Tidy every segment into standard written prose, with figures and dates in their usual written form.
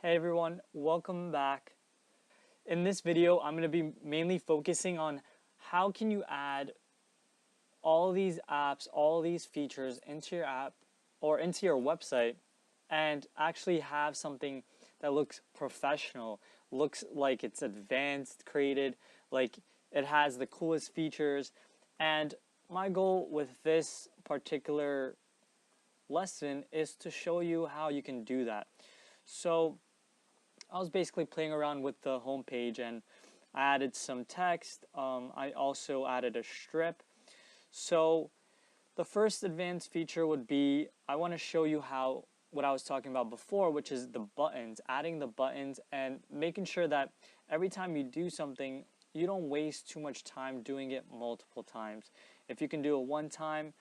Hey everyone, welcome back. In this video, I'm going to be mainly focusing on how can you add all these apps, all these features into your app or into your website and actually have something that looks professional, looks like it's advanced, created, like it has the coolest features. And my goal with this particular lesson is to show you how you can do that. So I was basically playing around with the homepage and I added some text. I also added a strip. So the first advanced feature would be I want to show you how what I was talking about before, which is the buttons, adding the buttons and making sure that every time you do something, you don't waste too much time doing it multiple times. If you can do it one time,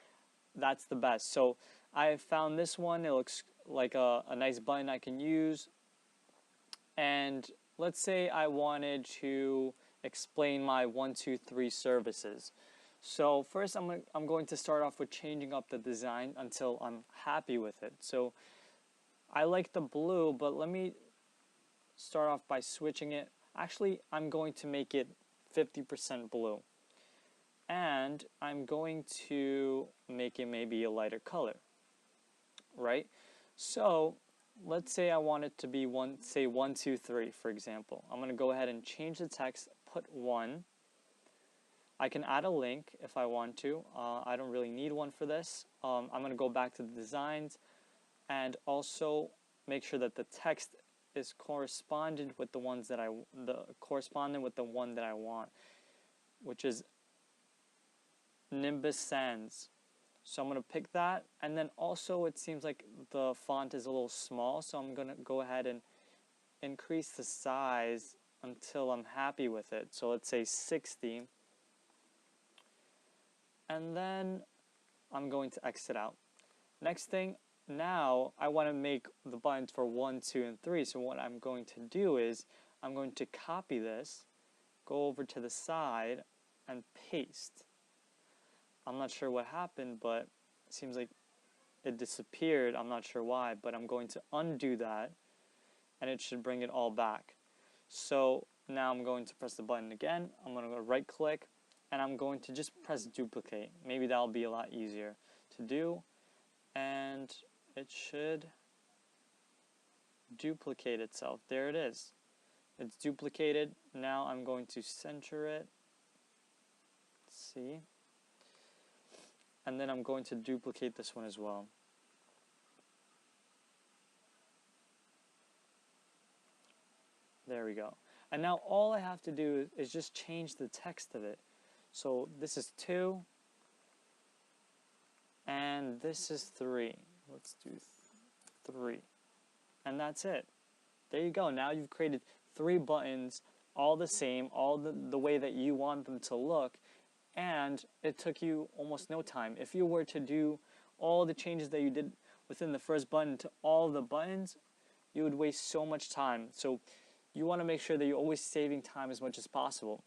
that's the best. So I found this one. It looks like a nice button I can use. And let's say I wanted to explain my 123 services. So first I'm going to start off with changing up the design until I'm happy with it. So I like the blue, but let me start off by switching it. Actually, I'm going to make it 50% blue. And I'm going to make it maybe a lighter color, right? So let's say I want it to be say 123, for example. I'm going to go ahead and change the text, put 1. I can add a link if I want to. I don't really need one for this. I'm going to go back to the designs and also make sure that the text is correspondent with the ones that correspondent with the one that I want, which is Nimbus Sans. So I'm going to pick that, and then also it seems like the font is a little small, so I'm going to go ahead and increase the size until I'm happy with it. So let's say 60, and then I'm going to exit out. Next thing, now I want to make the buttons for 1, 2, and 3. So what I'm going to do is I'm going to copy this, go over to the side, and paste. I'm not sure what happened, but it seems like it disappeared. I'm not sure why, but I'm going to undo that and it should bring it all back. So now I'm going to press the button again. I'm going to go right click and I'm going to just press duplicate. Maybe that'll be a lot easier to do, and it should duplicate itself. There it is. It's duplicated. Now I'm going to center it. Let's see. And then I'm going to duplicate this one as well. There we go. And now all I have to do is just change the text of it. So this is 2, and this is 3. Let's do 3. And that's it. There you go. Now you've created 3 buttons, all the same, all the way that you want them to look, and it took you almost no time. If you were to do all the changes that you did within the first button to all the buttons, you would waste so much time. So you want to make sure that you're always saving time as much as possible.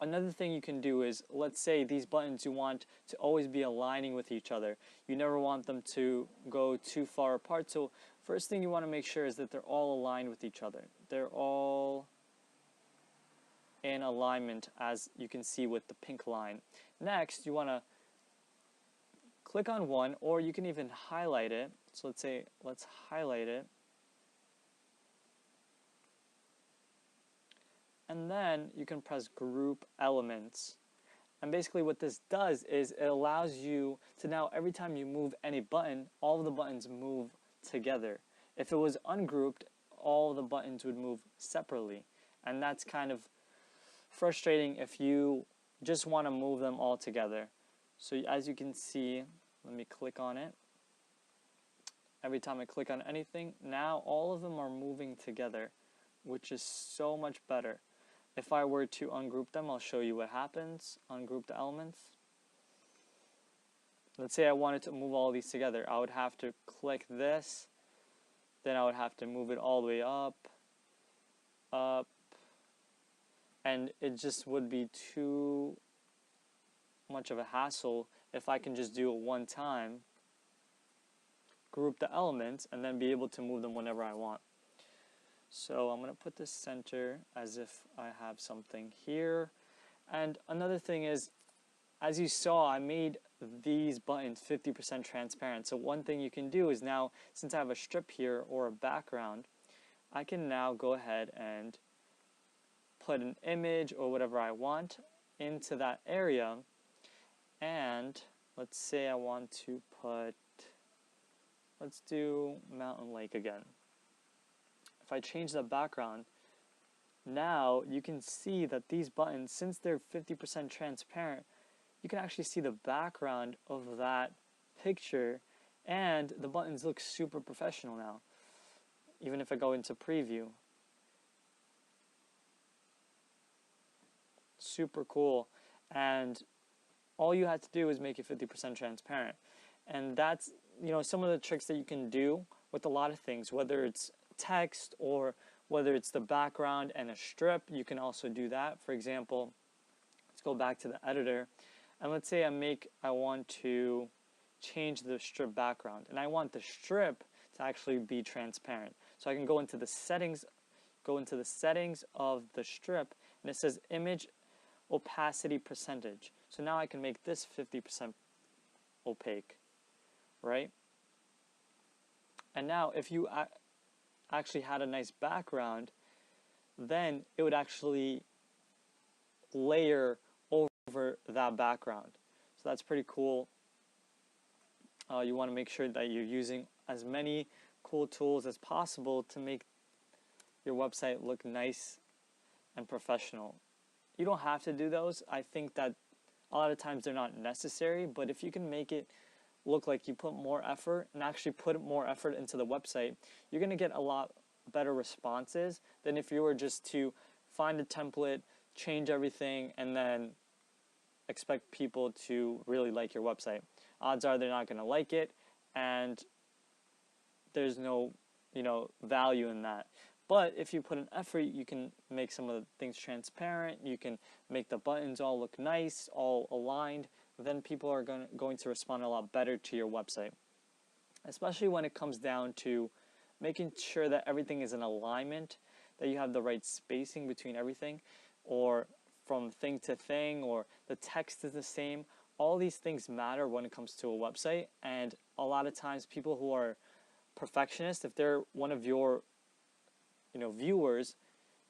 Another thing you can do is, let's say these buttons you want to always be aligning with each other. You never want them to go too far apart. So first thing you want to make sure is that they're all aligned with each other. They're all in alignment, as you can see with the pink line. Next, you want to click on one, or you can even highlight it. So let's highlight it. And then you can press group elements. And basically what this does is it allows you to now, every time you move any button, all of the buttons move together. If it was ungrouped, all the buttons would move separately. And that's kind of frustrating if you just want to move them all together. So as you can see, let me click on it. Every time I click on anything, now all of them are moving together, which is so much better. If I were to ungroup them, I'll show you what happens. Ungroup the elements. Let's say I wanted to move all these together. I would have to click this, then I would have to move it all the way up, and it just would be too much of a hassle if I can just do it one time, group the elements, and then be able to move them whenever I want. So I'm going to put the center as if I have something here. And another thing is, as you saw, I made these buttons 50% transparent. So one thing you can do is now, since I have a strip here or a background, I can now go ahead and put an image or whatever I want into that area. And let's say I want to put, let's do Mountain Lake again. If I change the background, now you can see that these buttons, since they're 50% transparent, you can actually see the background of that picture, and the buttons look super professional now. Even if I go into preview, super cool. And all you had to do is make it 50% transparent. And that's, you know, some of the tricks that you can do with a lot of things, whether it's text or whether it's the background and a strip. You can also do that. For example, let's go back to the editor, and let's say I want to change the strip background, and I want the strip to actually be transparent. So I can go into the settings of the strip, and it says image opacity percentage. So now I can make this 50% opaque, right? And now if you actually had a nice background, then it would actually layer over that background. So that's pretty cool. You want to make sure that you're using as many cool tools as possible to make your website look nice and professional. You don't have to do those. I think that a lot of times they're not necessary, but if you can make it look like you put more effort and actually put more effort into the website, you're going to get a lot better responses than if you were just to find a template, change everything, and then expect people to really like your website. Odds are they're not going to like it, and there's no, value in that. But if you put an effort, you can make some of the things transparent, you can make the buttons all look nice, all aligned, then people are going to respond a lot better to your website. Especially when it comes down to making sure that everything is in alignment, that you have the right spacing between everything, or from thing to thing, or the text is the same. All these things matter when it comes to a website, and a lot of times people who are perfectionists, if they're one of your viewers,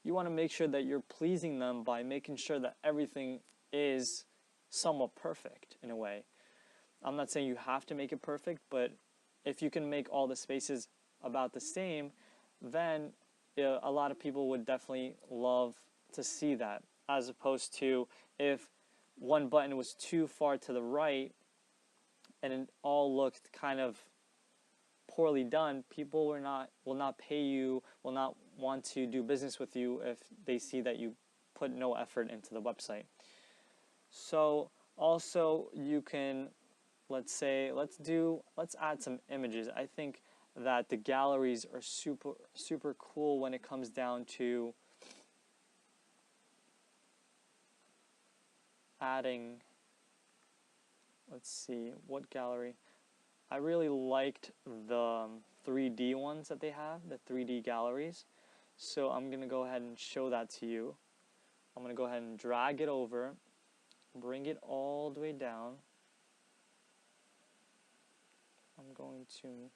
you want to make sure that you're pleasing them by making sure that everything is somewhat perfect in a way. I'm not saying you have to make it perfect, but if you can make all the spaces about the same, then a lot of people would definitely love to see that, as opposed to if one button was too far to the right and it all looked kind of poorly done, people will not pay you, will not want to do business with you if they see that you put no effort into the website. So also you can, let's add some images. I think that the galleries are super cool when it comes down to adding, let's see, what gallery? I really liked the 3D ones that they have, the 3D galleries. So I'm going to go ahead and show that to you. I'm going to go ahead and drag it over, bring it all the way down. I'm going to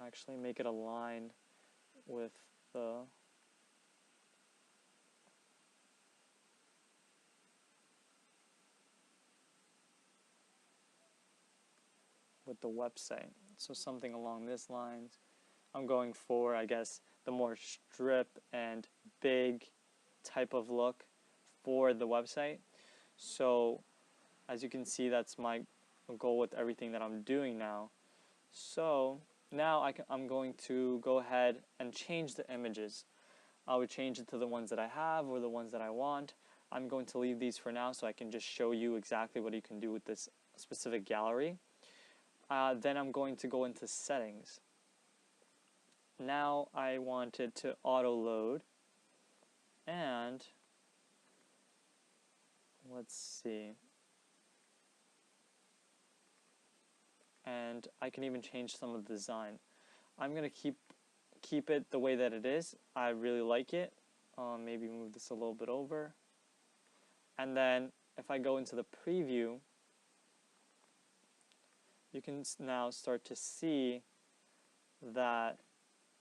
actually make it align with the website. So something along this lines. I'm going for, I guess, the more strip and big type of look for the website. So as you can see, that's my goal with everything that I'm doing now. So now I'm going to go ahead and change the images. I would change it to the ones that I have or the ones that I want. I'm going to leave these for now so I can just show you exactly what you can do with this specific gallery. Then I'm going to go into settings. Now I want it to auto load, and let's see, and I can even change some of the design. I'm going to keep keep it the way that it is. I really like it. Maybe move this a little bit over. And then if I go into the preview, you can now start to see that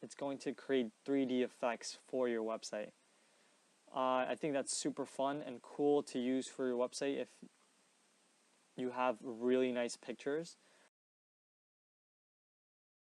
it's going to create 3D effects for your website. I think that's super fun and cool to use for your website if you have really nice pictures.